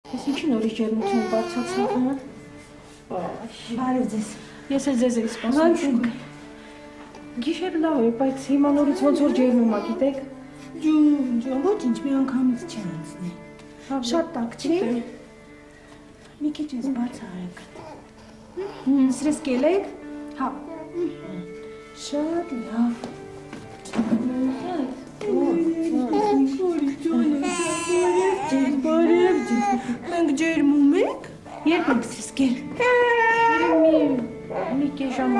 Ես ինչի նորից ջերմություն բարձրացա, բարև ձեզ։ Ես էլ ձեզ էի սպասում։ Գիշերը լավ է, բայց հիմա նորից ոնց որ ջերմում ա, գիտեք։ Ջուն, ոչինչ, մի անգամից չի անցնի։ Շատ տաք չի։ Մի քիչ ես բարձրացեք։ Սրես կելեք։ Հա։ Շատ լավ։ Բարև մենք ջերմում ենք։ Երբ ենք սրսկել։ Մի կես ժամ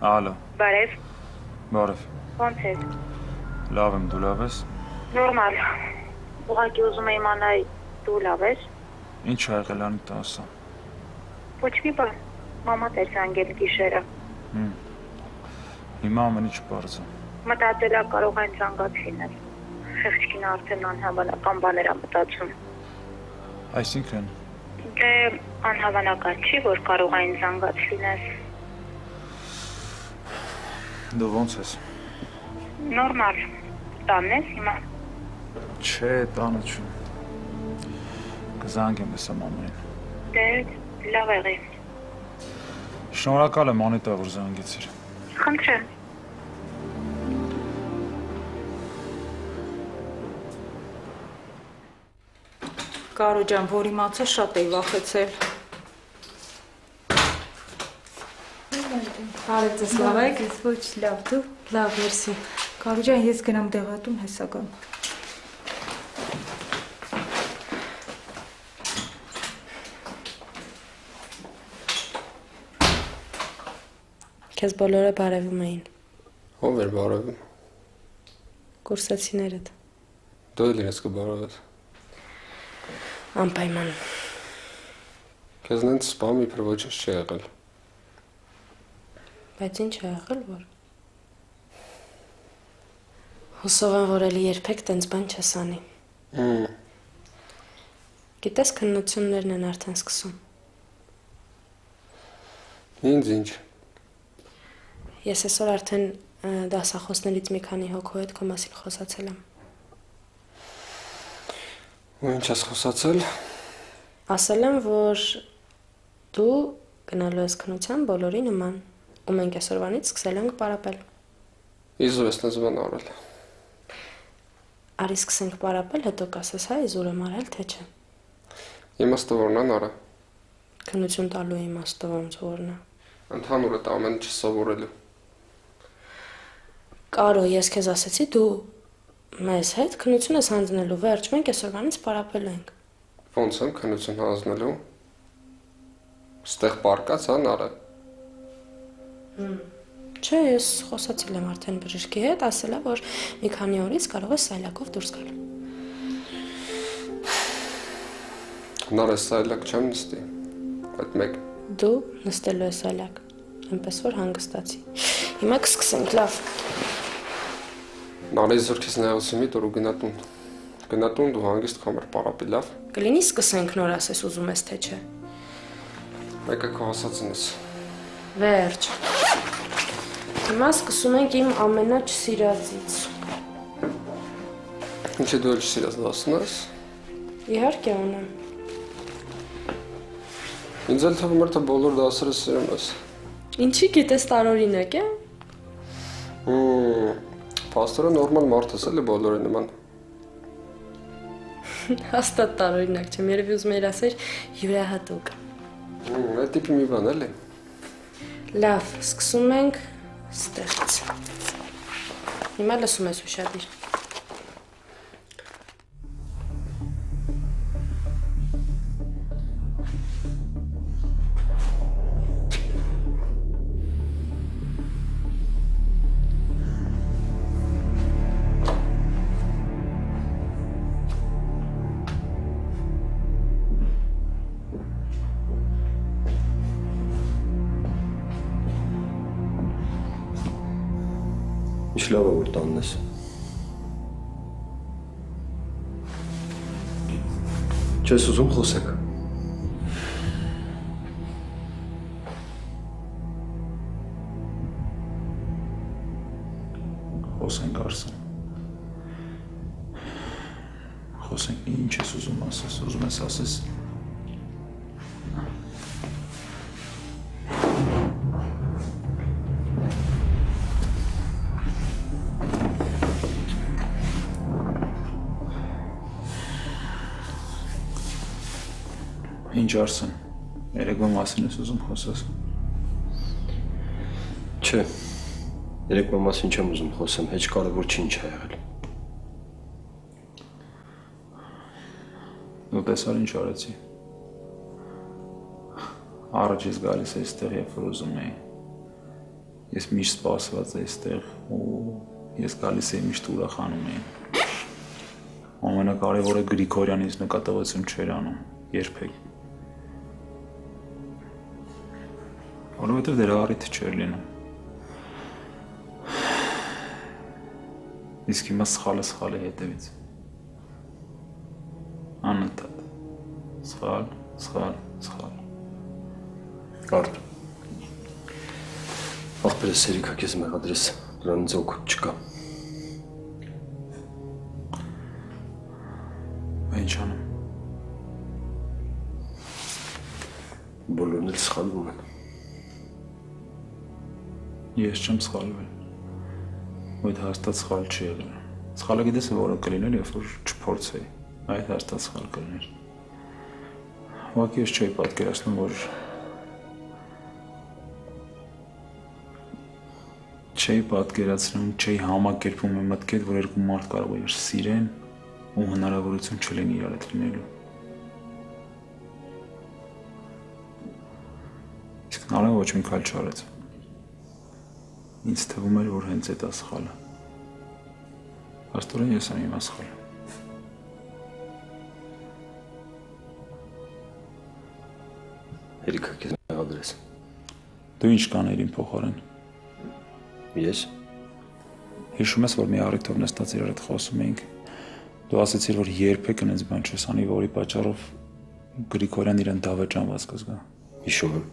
Ալո։ Բարև։ Բարև։ Ո՞նց եք։ Լավ եմ, դու լավ ես։ Նորմալ։ Ուղղակի ուզում եմ իմանալ դու լավ ես։ Ինչ ա եղել Անիտա, ասա։ Ոչ մի բան։ Մամադ էր զանգել գիշերը։ Հիմա ամեն ինչ պարզ է։ Մտածել ա կարող այն զանգած լինել։ Խեղճքին արդեն անհավանական բաներ ա մտածում։ Այսինքն։ Դե անհավանական չի, որ կարող այն զանգած լինես։ Դու ոնց ես։ Նորմալ։ Տանն ես հիմա։ Չէ, տանը չեմ։ Կզանգեմ ես մամային։ Դե լավ եղի։ Շնորհակալ եմ Անիտա, որ զանգեցիր։ Խնդրեմ։ Կարո ջան, որ իմացա շատ էի վախեցել։ Բարև ձեզ, լավ եք։ Ես ոչ լավ, դու։ Լավ, մերսի։ Կարո ջան, ես գնամ դեղատուն հեսա գամ։ Քեզ բոլորը բարևում էին։ Ով էր բարևում։ Կուրսացիներդ։ Դու էլ ես կբարևես։ Անպայման։ Քեզ նենց սպամ իբր ոչինչ չի եղել։ Բայց ինչ է եղել, որ։ Հուսով եմ, որ էլի երբեք տենց բան չես անի։ Գիտես, քննություններն են արդեն սկսում։ Ինձ ինչ։ Ես այսօր արդեն դասախոսներից մի քանի հոգու հետ քո մասին խոսացել եմ։ Ու ինչ ես խոսացել։ Ասել եմ, որ դու գնալու ես քննության բոլորի նման, ու մենք այսօրվանից սկսել ենք պարապել։ Իզուր ես նենց բան արել։ Արի սկսենք պարապել, հետո կասես, հա, իզուր եմ արել, թե չէ։ Իմաստը որն է արա։ Քննություն տալու իմաստը ոնց որն է։ Ընդհանուր է ամեն ինչ սովորելու։ Կարո, ես քեզ ասեցի, դու մեզ հետ քննություն ես հանձնելու, վերջ, մենք այսօրվանից պարապելու ենք։ Ոնց եմ քննություն հանձնելու։ Ստեղ պարկած հա նարը։ Չէ, ես խոսացել եմ արդեն բժշկի հետ, ասել է, որ մի քանի օրից կարող ես սայլակով դուրս գալ։ Նարը սայլակ չեմ նստի։ Այդ մեկ։ Դու նստելու ես սայլակ, այնպես որ հանգստացի։ Հիմա կսկսենք, լավ։ Նարը իզուր քեզ նայացի մի տոր ու գնատուն։ Գնատուն դու հանգիստ կամեր պարապի, լավ։ Կլինի սկսենք նոր ասես ուզում ես թե չէ։ Մեկը քո ասածն ես։ Վերջ։ Հիմա սկսում ենք իմ ամենաչսիրածից։ Ինչ է դու էլ չսիրած դասն ես։ Իհարկե ունեմ։ Ինձ էլ թվում էր թե բոլոր դասերը սիրում ես։ Ինչի գիտես տարօրինակ է։ Պաստորը նորմալ մարդ ես էլի բոլորի նման։ Հաստատ տարօրինակ չեմ, երևի ուզում էր ասել յուրահատուկ։ Այդ տիպի մի բան էլի։ Լավ, սկսում ենք ստեղից։ Հիմա լսում ես ուշադիր։ Ինչ լավ է որ տանն ես։ Չես ուզում խոսենք։ Խոսենք Արսեն։ Խոսենք ինչ ես ուզում ասես, ուզում ես ասես։ Ինչ Արսեն, երեկվա մասին ես ուզում խոսես։ Չէ, երեկվա մասին չեմ ուզում խոսեմ, հեչ կարևոր չի ինչ է եղել։ Դու տեսար ինչ արեցի։ Առաջ ես գալիս այստեղ, երբ որ ուզում էի։ Ես միշտ սպասված էի այստեղ ու ես գալիս էի միշտ ուրախանում էի։ Ամենակարևորը Գրիգորյանից նկատողություն չէր անում, երբեք։ Որովհետև դրա առիթ չէր լինում։ Իսկ հիմա սխալը հետևից։ Անընդհատ։ Սխալ։ Արդ։ Ախպերս Երիկա քեզ մեղադրես, դրանից օգուտ չկա։ Ինչ անեմ։ Բոլորն էլ սխալվում են։ Ես չեմ սխալվել։ Այդ հաստատ սխալ չի եղել։ Սխալը գիտես որը կլիներ, երբ որ չփորձեի։ Այդ հաստատ սխալ կլիներ։ Ուղղակի ես չէի պատկերացնում, որ չէի պատկերացնում, չէի համակերպում իմ մտքեր, որ երկու մարդ կարող է սիրեն ու հնարավորություն չլինի իրար հետ լինելու։ Իսկ նա ոչ մի քայլ չարեց։ Ինձ թվում էր, որ հենց այդ է սխալը։ Աստորեն ես եմ իմ սխալը։ Երիկա քեզ մեղադրես։ Դու ինչ կանեիր իմ փոխարեն։ Ես։ Հիշում ես, որ մի առիթով նստած իրար հետ խոսում էինք։ Դու ասացիր, որ երբեք այնպես բան չես անի, որի պատճառով Գրիգորյան իրեն դավաճանված կզգա։ Հիշում եմ։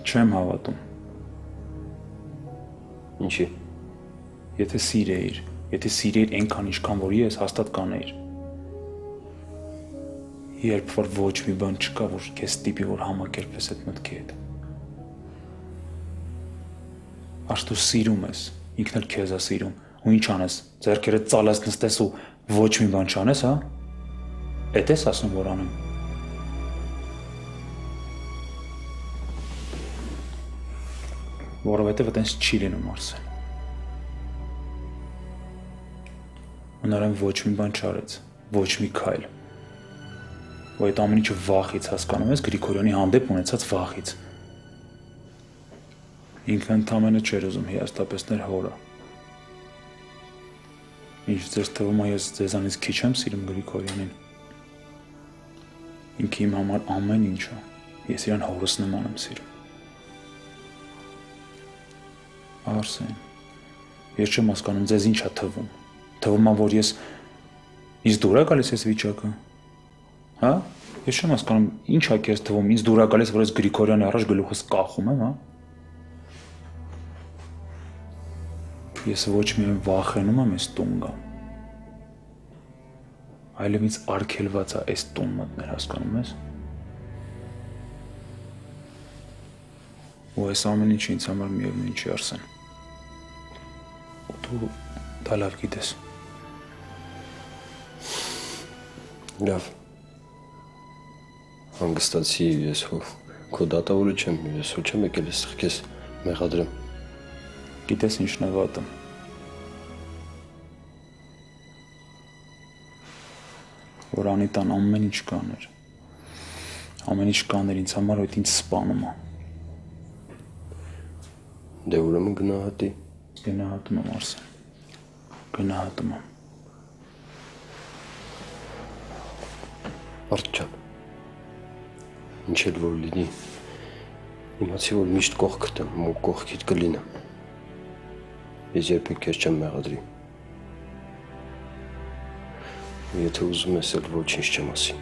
Չեմ հավատում։ Ինչի։ Եթե սիրեիր այնքան ինչքան որ ես հաստատ կանեիր։ Երբ որ ոչ մի բան չկա, որ քեզ տիպի որ համակերպես այդ մտքի հետ։ Աշտ դու սիրում ես, ինքն էլ քեզ է սիրում, ու ինչ անես, ձեռքերդ ծալած նստես ու ոչ մի բան չանես, հա։ Էդ ես ասում որ անեմ։ Որովհետև այտենց չի լինում Արսեն։ Հնարեն ոչ մի բան չարեց, ոչ մի քայլ։ Ու այդ ամեն ինչը վախից հասկանում ես Գրիգորյանի հանդեպ ունեցած վախից։ Ինքը ընդամենը չէր ուզում հիասթափեցնել հորը։ Ինչ ձեզ թվում է ես ձեզանից քիչ եմ սիրում Գրիգորյանին։ Ինքը իմ համար ամեն ինչ է։ Ես իրան հորս նման եմ սիրում։ Արսեն, ես չեմ հասկանում ձեզ ինչ է թվում։ Թվում է, որ ես ինձ դուր է գալիս այս վիճակը։ Հա? Ես չեմ հասկանում ինչ է քեզ թվում, ինձ դուր է գալիս, որ ես Գրիգորյանի առաջ գլուխս կախում եմ, հա? Ես ոչ միայն վախենում եմ այս տուն գամ։ Այլև ինձ արգելված է այս տուն մտնել, հասկանում ես։ Ու այս ամեն ինչը ինձ համար միևնույն չի Արսեն։ Դու դա լավ գիտես։ Լավ։ Հանգստացի ես քո դատավորը չեմ, ես ոչ չեմ եկել այստեղ քեզ մեղադրեմ։ Գիտես ինչ նվատը։ Որ Անիտան ամեն ինչ կաներ։ Ամեն ինչ կաներ ինձ համար, որ ինձ սպանում է։ Դե ուրեմն գնահատի։ Գնահատում եմ Արսեն։ Գնահատում եմ։ Արդ ջան։ Ինչ էլ որ լինի։ Իմացի որ միշտ կողքդ եմ ու կողքիդ կլինեմ։ Ես երբեք քեզ չեմ մեղադրի։ Եթե ուզում ես էլ ոչինչ չեմ ասի։